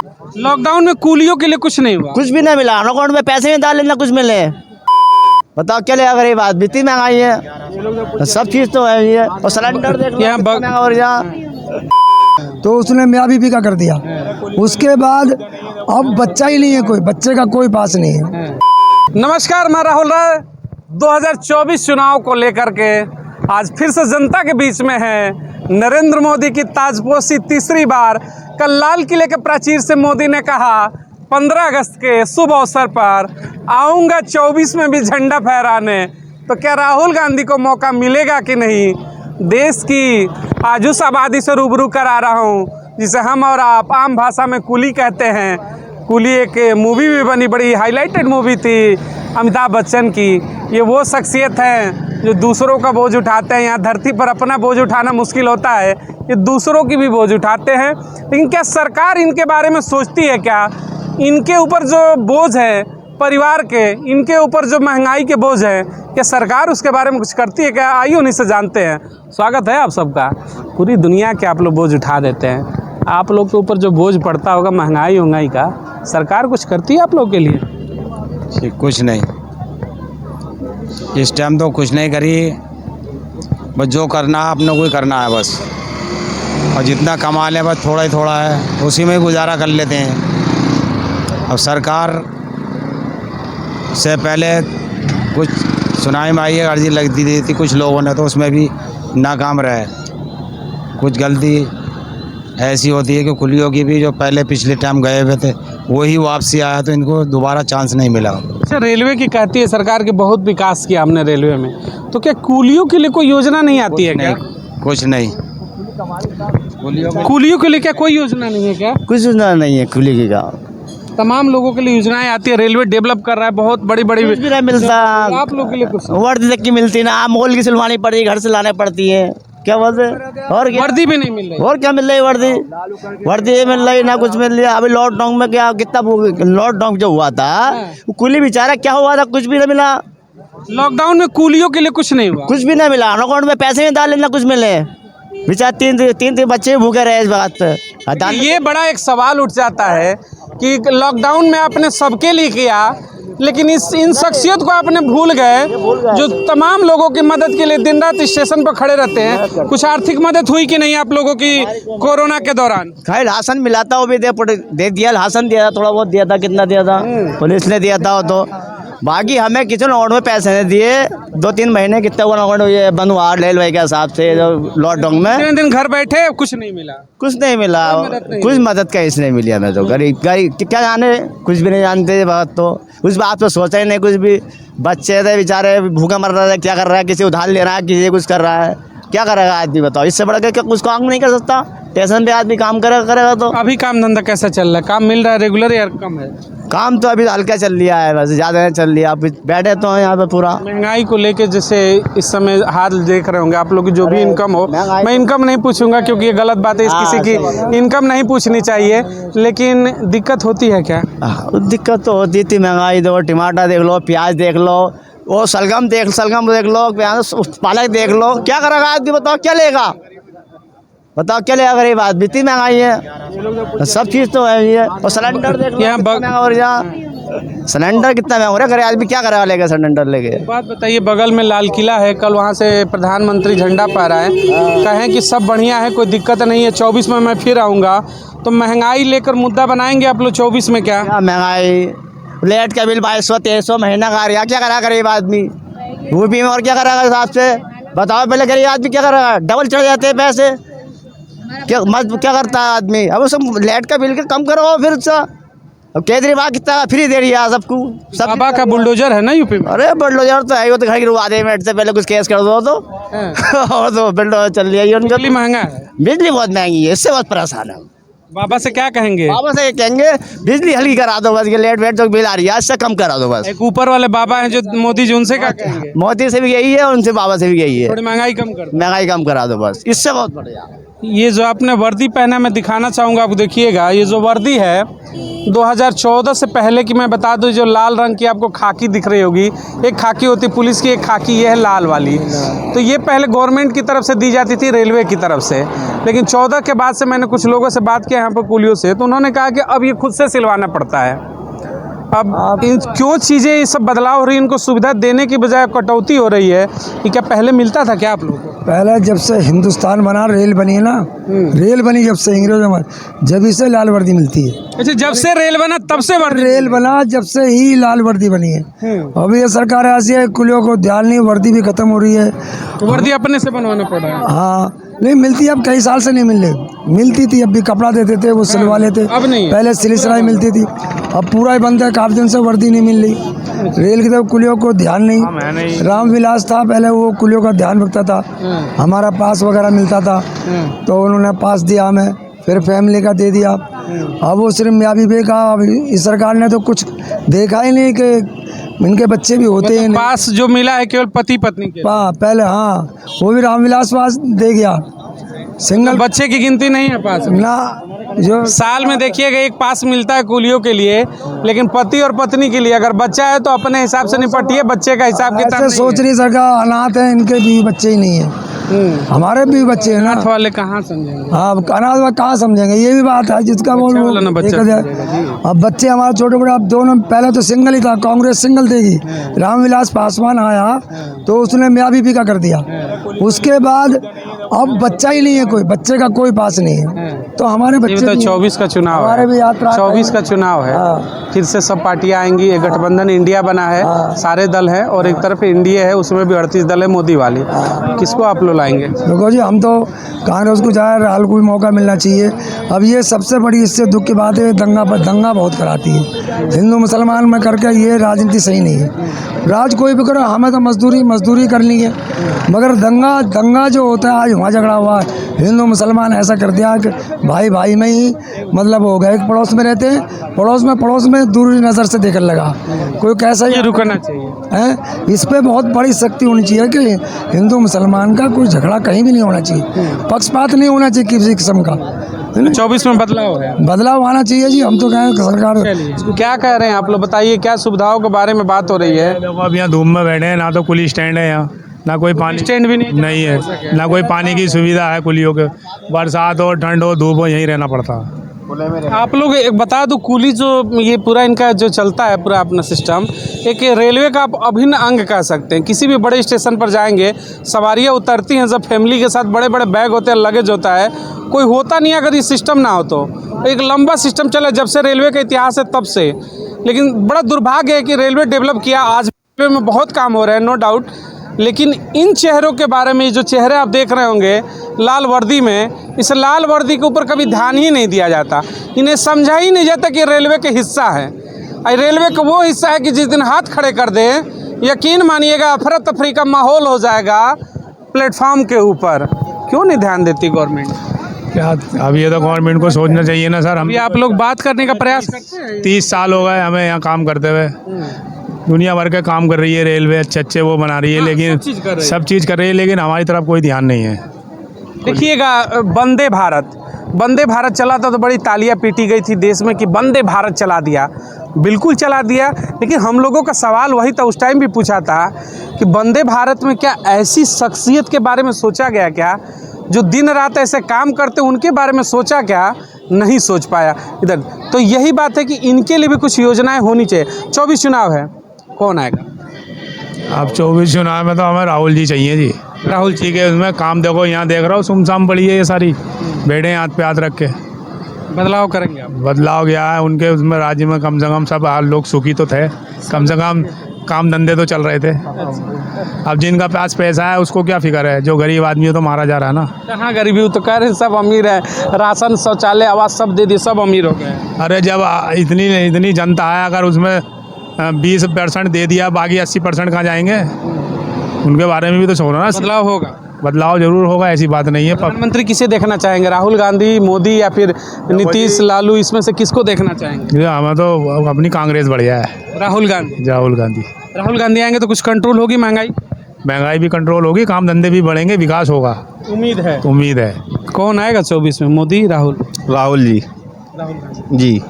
Lockdown में कूलियों के लिए कुछ नहीं हुआ? कुछ भी नहीं मिला, अकाउंट में पैसे नहीं डाले ना कुछ मिले। बताओ क्या लेगा गरीब आदमी, इतनी महंगाई है, सब चीज तो है ये। और सिलेंडर देख लो यहाँ कितना महंगा हो रहा। तो उसने मियाँ बीबी का कर दिया। उसके बाद अब बच्चा ही नहीं है, कोई बच्चे का कोई पास नहीं है। नमस्कार, मैं राहुल राय 2024 चुनाव को लेकर के आज फिर से जनता के बीच में है। नरेंद्र मोदी की ताजपोशी तीसरी बार। कल लाल किले के प्राचीर से मोदी ने कहा 15 अगस्त के शुभ अवसर पर आऊँगा 24 में भी झंडा फहराने। तो क्या राहुल गांधी को मौका मिलेगा कि नहीं? देश की आज उस आबादी से रूबरू करा रहा हूँ जिसे हम और आप आम भाषा में कुली कहते हैं। कुली एक मूवी भी बनी, बड़ी हाईलाइटेड मूवी थी अमिताभ बच्चन की। ये वो शख्सियत हैं जो दूसरों का बोझ उठाते हैं। यहाँ धरती पर अपना बोझ उठाना मुश्किल होता है, ये दूसरों की भी बोझ उठाते हैं। लेकिन क्या सरकार इनके बारे में सोचती है? क्या इनके ऊपर जो बोझ है परिवार के, इनके ऊपर जो महंगाई के बोझ है, क्या सरकार उसके बारे में कुछ करती है क्या? आइए उन्हीं से जानते हैं। स्वागत है आप सबका। पूरी दुनिया के आप लोग बोझ उठा देते हैं, आप लोग के ऊपर जो बोझ पड़ता होगा महंगाई का, सरकार कुछ करती है आप लोग के लिए? कुछ नहीं, इस टाइम तो कुछ नहीं करी। बस जो करना है अपने को ही करना है बस। और जितना कमा लें बस थोड़ा ही थोड़ा है, उसी में ही गुजारा कर लेते हैं। अब सरकार से पहले कुछ सुनाई में आई है, अर्जी लगती दी थी कुछ लोगों ने, तो उसमें भी नाकाम रहे। कुछ गलती ऐसी होती है कि कुलियों की भी जो पहले पिछले टाइम गए हुए थे वही वापसी आया, तो इनको दोबारा चांस नहीं मिला। अच्छा, रेलवे की कहती है सरकार के बहुत विकास किया हमने रेलवे में, तो क्या कुलियों के लिए कोई योजना नहीं आती है क्या? कुछ नहीं, कुलियों के लिए क्या कोई योजना नहीं है क्या? कुछ योजना नहीं है कुली की का। तमाम लोगों के लिए योजनाएं आती है, रेलवे डेवलप कर रहा है, बहुत बड़ी बड़ी। कुछ भी नहीं मिलता। आप लोग के लिए कुछ वर्दी तक की मिलती ना, मोल की सिलवानी पड़ती, घर से लाने पड़ती है। क्या बोलते? और क्या वर्दी भी नहीं मिल रही? और क्या मिल रही? वर्दी मिल रही ना, कुछ मिल रहा। अभी लॉकडाउन में क्या कितना लॉकडाउन जो हुआ था वो कुली बेचारा क्या हुआ था, कुछ भी नहीं मिला। लॉकडाउन में कुलियों के लिए कुछ नहीं हुआ? कुछ भी नहीं मिला, अकाउंट में पैसे नहीं डाले ना कुछ मिले। बेचारा तीन बच्चे भूखे रहे इस बात। ये बड़ा एक सवाल उठ जाता है कि लॉकडाउन में आपने सबके लिए किया, लेकिन इन शख्सियत को आपने भूल गए जो तमाम लोगों की मदद के लिए दिन रात स्टेशन पर खड़े रहते हैं। कुछ आर्थिक मदद हुई कि नहीं आप लोगों की कोरोना के दौरान? खैर राशन मिला था, वो भी दे दिया, राशन दिया था, थोड़ा बहुत दिया था। कितना दिया था? पुलिस ने दिया था वो तो। बाकी हमें किसी अकाउंट में पैसे नहीं दिए। 2-3 महीने कितने अकाउंट ये बंद हुआ रेलवे के हिसाब से लॉकडाउन में। 3 दिन घर बैठे, कुछ नहीं मिला? कुछ नहीं मिला, कुछ मदद का इसने मिली हमें तो। गरीब क्या जाने, कुछ भी नहीं जानते बात तो। उस बात पे सोचा ही नहीं कुछ भी। बच्चे थे बेचारे भूखे मर रहे थे, क्या कर रहा है? किसी उधार ले रहा है, किसी कुछ कर रहा है, क्या करेगा आदमी बताओ? इससे बढ़ के क्या कुछ काम नहीं कर सकता? स्टेशन पे आदमी काम करेगा तो। अभी काम धंधा कैसा चल रहा है? काम मिल रहा है रेगुलर या कम है? काम तो अभी हल्का चल लिया है, बस ज़्यादा नहीं चल लिया। अभी बैठे तो हैं यहाँ पे पूरा। महंगाई को लेके जैसे इस समय हाल देख रहे होंगे आप लोग की, जो भी इनकम हो, मैं इनकम नहीं पूछूंगा क्योंकि ये गलत बात है, किसी की इनकम नहीं पूछनी चाहिए, लेकिन दिक्कत होती है क्या? दिक्कत तो होती थी। महंगाई देखो, टमाटर देख लो, प्याज देख लो, वो सलगम देख लो, पालक देख लो, क्या करेगा आदमी बताओ? क्या लेगा बताओ? क्या लेगा गरीब आदमी? इतनी महंगाई है, सब चीज़ तो है ये। और सिलेंडर देख लो कितना महंगा हो रहा। सिलेंडर कितना महंगा हो रहा है, गरीब आदमी क्या करेगा लेके सिलेंडर लेके? बात बताइए, बगल में लाल किला है, कल वहाँ से प्रधानमंत्री झंडा फहराए, कहें कि सब बढ़िया है, कोई दिक्कत नहीं है, 24 में मैं फिर आऊँगा। तो महंगाई लेकर मुद्दा बनाएंगे आप लोग 24 में? क्या महंगाई, लाइट का बिल 2200-2300 महीना का आ रहा, क्या करेगा गरीब आदमी? वो भी और क्या करेगा हिसाब से बताओ? पहले गरीब आदमी क्या करेगा? डबल चढ़ जाते हैं पैसे, क्या करता है आदमी? अब सब लाइट का बिल के कम करो फिर से। अब केजरीवाल कितना फ्री दे रही है सबको। सब बाबा का बुलडोजर है ना यूपी में? अरे बुलडोजर तो है, वो तो घर की आधे मिनट से पहले कुछ केस कर दो तो और तो बुलडोजर चल रही है उनका। बिजली महंगा है? बिजली बहुत महंगी है, इससे बहुत परेशान है। बाबा से क्या कहेंगे? बाबा से कहेंगे बिजली हल्की करा दो बस, लेट वेट जो बिल आ रही है इससे कम करा दो बस। एक ऊपर वाले बाबा हैं जो मोदी जी, उनसे क्या कहेंगे? मोदी से भी यही है, उनसे बाबा से भी यही है, थोड़ी महंगाई कम कर दो। महंगाई कम करा दो बस, इससे बहुत बढ़िया। ये जो आपने वर्दी पहना मैं दिखाना चाहूँगा, आप देखिएगा ये जो वर्दी है 2014 से पहले की मैं बता दूं, जो लाल रंग की आपको खाकी दिख रही होगी, एक खाकी होती पुलिस की, एक खाकी ये है लाल वाली। तो ये पहले गवर्नमेंट की तरफ से दी जाती थी, रेलवे की तरफ से। लेकिन 14 के बाद से मैंने कुछ लोगों से बात किया यहाँ पर कुलियों से, तो उन्होंने कहा कि अब ये खुद से सिलवाना पड़ता है। अब इन क्यों चीज़ें ये सब बदलाव हो रही है, इनको सुविधा देने की बजाय कटौती हो रही है, ये क्या पहले मिलता था क्या आप लोगों को? पहले जब से हिंदुस्तान बना, रेल बनी है ना, रेल बनी जब से अंग्रेजों में, जब से लाल वर्दी मिलती है। अच्छा, जब से रेल बना तब से रेल बना जब से ही लाल वर्दी बनी है। अब ये सरकार ऐसी है, कुलियों को ध्यान नहीं, वर्दी भी खत्म हो रही है। वर्दी अपने से बनवाना पड़ रहा है। हाँ, नहीं मिलती, अब कई साल से नहीं मिल रही। मिलती थी, अब भी कपड़ा देते थे, वो सिलवा लेते। अब नहीं है। पहले सिली सिलाई मिलती थी, अब पूरा ही बंद है। काफी दिन से वर्दी नहीं मिल रही। रेल की तरफ कुलियों को ध्यान नहीं। रामविलास था पहले, वो कुलियों का ध्यान रखता था, हमारा पास वगैरह मिलता था, तो उन्होंने पास दिया हमें, फिर फैमिली का दे दिया। अब वो सिर्फ मियाँ बीबी का, अब इस सरकार ने तो कुछ देखा ही नहीं कि इनके बच्चे भी होते हैं। पास जो मिला है केवल पति पत्नी के। पहले हाँ, वो भी रामविलास पास दे गया। सिंगल बच्चे की गिनती नहीं है पास में। ना, जो साल में देखिएगा एक पास मिलता है कुलियों के लिए, लेकिन पति और पत्नी के लिए अगर बच्चा है तो अपने हिसाब से निपटिए, बच्चे का हिसाब किताब ऐसे सोच रही सरकार, अनाथ है, इनके भी बच्चे ही नहीं है। हमारे भी बच्चे हैं ना। अनाथ वाले कहाँ समझेंगे? हाँ, अनाथ वाले कहाँ समझेंगे, ये भी बात है। जिसका बोल वाला ना बच्चा अब बच्चे हमारे छोटे बड़े, अब दोनों, पहले तो सिंगल ही था, कांग्रेस सिंगल देगी। रामविलास पासवान आया तो उसने मियाँ बीबी का कर दिया। उसके बाद अब बच्चा ही नहीं है, कोई बच्चे का कोई पास नहीं है। तो हमारे बच्चे 24 का चुनाव हमारे है, भी यात्रा 24 का चुनाव है। फिर से सब पार्टियां आएंगी, एक गठबंधन इंडिया बना है, सारे दल हैं, और एक तरफ इंडिया है, उसमें भी 38 दल है मोदी वाली। किसको आप लोग लाएंगे? देखो जी, हम तो कांग्रेस को जाए, राहुल को भी मौका मिलना चाहिए। अब ये सबसे बड़ी इससे दुख की बात है, दंगा बहुत कराती है हिंदू मुसलमान में करके। ये राजनीति सही नहीं है। राज कोई भी करो, हमें तो मजदूरी करनी है, मगर दंगा जो होता है, आज वहाँ झगड़ा हुआ है, हिंदू मुसलमान ऐसा कर दिया कि भाई में ही मतलब हो गया। एक पड़ोस में रहते हैं, पड़ोस में दूरी नज़र से देखने लगा, कोई कैसा ही रुकना चाहिए है। इस पे बहुत बड़ी सख्ती होनी चाहिए कि हिंदू मुसलमान का कोई झगड़ा कहीं भी नहीं होना चाहिए, पक्षपात नहीं होना चाहिए किसी किस्म का। 24 में बदलाव है, बदलाव आना चाहिए जी। हम तो कहें सरकार क्या कह रहे हैं आप लोग, बताइए क्या सुविधाओं के बारे में बात हो रही है? देखो अब यहाँ धूप में बैठे हैं, ना तो पुलिस स्टैंड है यहाँ, ना कोई पानी स्टैंड भी नहीं है, ना कोई पानी की सुविधा है कुलियों के। बरसात हो, ठंड हो, धूप हो, यहीं रहना पड़ता है। आप लोग एक बता दो, कुली जो ये पूरा इनका जो चलता है पूरा अपना सिस्टम, एक रेलवे का आप अभिन्न अंग कह सकते हैं। किसी भी बड़े स्टेशन पर जाएंगे, सवारियाँ उतरती हैं, जब फैमिली के साथ बड़े बड़े बैग होते हैं, लगेज होता है, कोई होता नहीं है अगर ये सिस्टम ना हो तो। एक लंबा सिस्टम चला जब से रेलवे का इतिहास है तब से। लेकिन बड़ा दुर्भाग्य है कि रेलवे डेवलप किया, आज रेलवे में बहुत काम हो रहा है, नो डाउट। लेकिन इन चेहरों के बारे में, जो चेहरे आप देख रहे होंगे लाल वर्दी में, इस लाल वर्दी के ऊपर कभी ध्यान ही नहीं दिया जाता। इन्हें समझा ही नहीं जाता कि रेलवे के हिस्सा है। रेलवे का वो हिस्सा है कि जिस दिन हाथ खड़े कर दे, यकीन मानिएगा अफरा तफरी का माहौल हो जाएगा प्लेटफॉर्म के ऊपर। क्यों नहीं ध्यान देती गवर्नमेंट? क्या अब ये तो गवर्नमेंट को सोचना चाहिए ना सर। हम अभी आप लोग बात करने का प्रयास करते हैं। 30 साल हो गए हमें यहाँ काम करते हुए। दुनिया भर के काम कर रही है रेलवे, अच्छे वो बना रही है, लेकिन सब चीज़ कर रही है, लेकिन हमारी तरफ कोई ध्यान नहीं है। देखिएगा, वंदे भारत चला था तो बड़ी तालियां पीटी गई थी देश में कि वंदे भारत चला दिया। बिल्कुल चला दिया, लेकिन हम लोगों का सवाल वही था, उस टाइम भी पूछा था कि वंदे भारत में क्या ऐसी शख्सियत के बारे में सोचा गया क्या, जो दिन रात ऐसे काम करते, उनके बारे में सोचा क्या? नहीं सोच पाया इधर। तो यही बात है कि इनके लिए भी कुछ योजनाएं होनी चाहिए। 24 चुनाव है, कौन आएगा? अब 24 चुनाव में तो हमें राहुल जी चाहिए जी। राहुल जी के उसमें काम देखो, यहाँ देख रहा हूँ सुमसाम पड़ी है, ये सारी बैठे हैं हाथ पे हाथ रख के। बदलाव करेंगे आप? बदलाव क्या है उनके उसमें, राज्य में कम से कम सब लोग सुखी तो थे, कम से कम काम धंधे तो चल रहे थे। अब जिनका पास पैसा है उसको क्या फिक्र है, जो गरीब आदमी है तो मारा जा रहा है ना। कहाँ गरीबी हो, तो कह रहे सब अमीर है, राशन शौचालय आवास सब दे दिए, सब अमीर हो गए। अरे जब इतनी जनता है, अगर उसमें 20% दे दिया, बाकी 80% कहाँ जाएंगे? उनके बारे में भी तो सोचना ना। बदलाव होगा, बदलाव जरूर होगा, ऐसी बात नहीं है। प्रधानमंत्री किसे देखना चाहेंगे, राहुल गांधी, मोदी या फिर नीतीश, लालू, इसमें से किसको देखना चाहेंगे? हमें तो अपनी कांग्रेस बढ़िया है। राहुल गांधी राहुल गांधी आएंगे तो कुछ कंट्रोल होगी महंगाई भी कंट्रोल होगी, काम धंधे भी बढ़ेंगे, विकास होगा, उम्मीद है। कौन आएगा 24 में, मोदी राहुल? राहुल जी। जी।